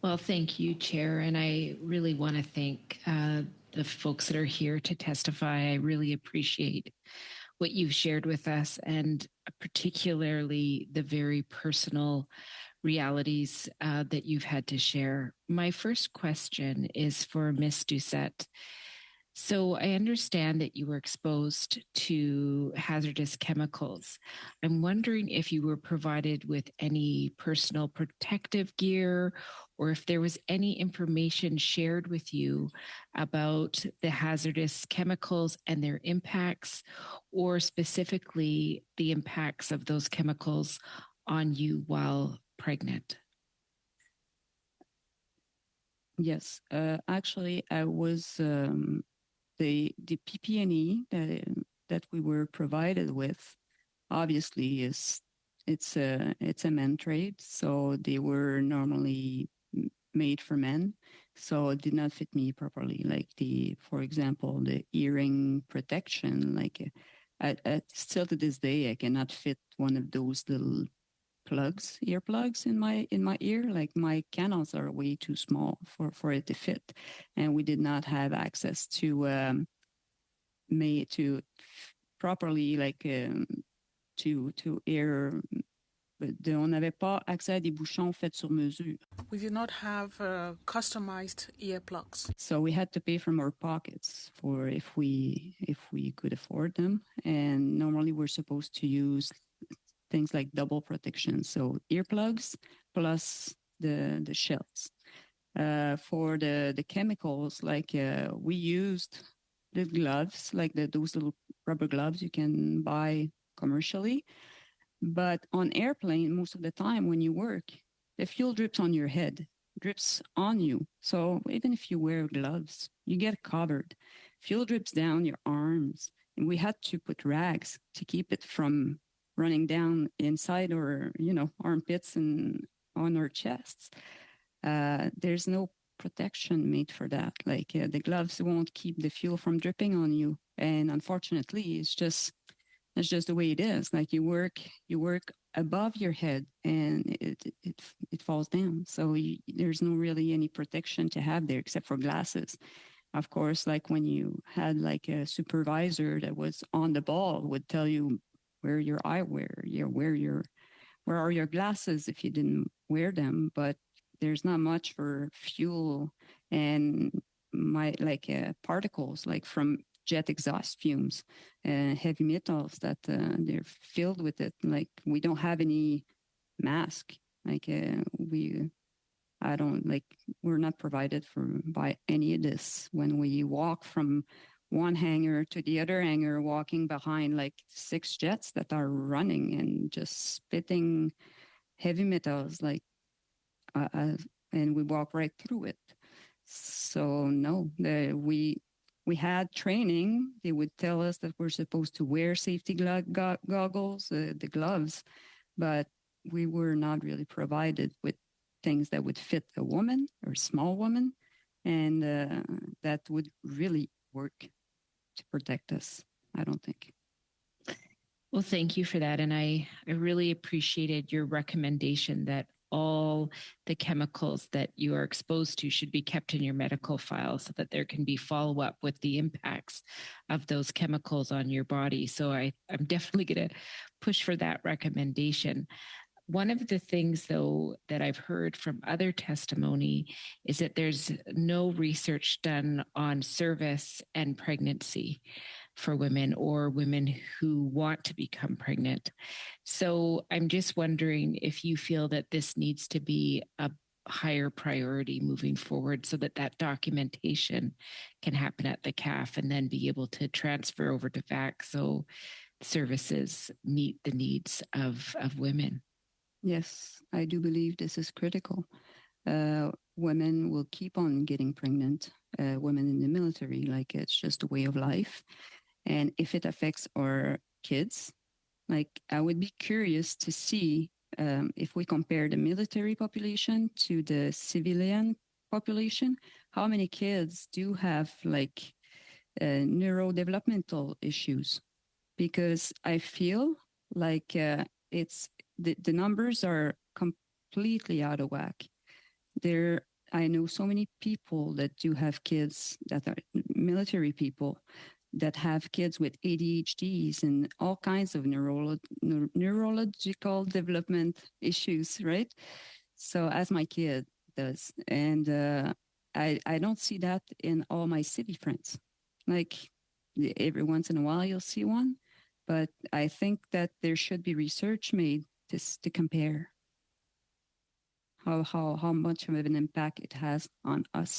Well, thank you, Chair. And I really want to thank the folks that are here to testify. I really appreciate what you've shared with us, and particularly the very personal realities that you've had to share. My first question is for Miss Doucet. So I understand that you were exposed to hazardous chemicals. I'm wondering if you were provided with any personal protective gear, or if there was any information shared with you about the hazardous chemicals and their impacts, or specifically the impacts of those chemicals on you while pregnant. Yes, actually, I was the PP&E that we were provided with. Obviously, it's a men trade, so they were normally made for men, so it did not fit me properly. Like for example, the earring protection. Like, still to this day, I cannot fit one of those little earplugs in my ear. Like, my canals are way too small for it to fit, and we did not have access to properly, like, to air. On n'avait pas accès à des bouchons faits sur mesure. We did not have customized earplugs. So we had to pay from our pockets for if we could afford them. And normally we're supposed to use things like double protection. So earplugs plus the shells. For the chemicals, like, we used the gloves, like those little rubber gloves you can buy commercially. But on airplane, most of the time when you work, the fuel drips on your head, drips on you. So even if you wear gloves, you get covered. Fuel drips down your arms. And we had to put rags to keep it from running down inside our, armpits and on our chests. There's no protection made for that. Like, the gloves won't keep the fuel from dripping on you. And unfortunately, it's just the way it is. Like, you work above your head and it falls down. So there's no really any protection to have there except for glasses. Of course, like when you had like a supervisor that was on the ball, would tell you where your eyewear, where are your glasses if you didn't wear them. But there's not much for fuel and particles, like from jet exhaust fumes, heavy metals that they're filled with it. Like, we don't have any mask. Like, we're not provided by any of this. When we walk from one hangar to the other hangar, walking behind like 6 jets that are running and just spitting heavy metals, like, and we walk right through it. So no, we had training. They would tell us that we're supposed to wear safety goggles, the gloves, but we were not really provided with things that would fit a woman or a small woman, and that would really work to protect us, I don't think. Well, thank you for that. And I really appreciated your recommendation that all the chemicals that you are exposed to should be kept in your medical file so that there can be follow-up with the impacts of those chemicals on your body. So I'm definitely going to push for that recommendation. One of the things, though, that I've heard from other testimony is that there's no research done on service and pregnancy for women or women who want to become pregnant. So I'm just wondering if you feel that this needs to be a higher priority moving forward so that documentation can happen at the CAF and then be able to transfer over to VAC so services meet the needs of women. Yes, I do believe this is critical. Women will keep on getting pregnant, women in the military, like, it's just a way of life. And if it affects our kids, like, I would be curious to see if we compare the military population to the civilian population, how many kids do have like neurodevelopmental issues? Because I feel like the numbers are completely out of whack. There I know so many people that do have kids that are military people that have kids with ADHDs and all kinds of neurological development issues, right? So as my kid does. And I don't see that in all my city friends. Like every once in a while you'll see one, but I think that there should be research made to compare how much of an impact it has on us.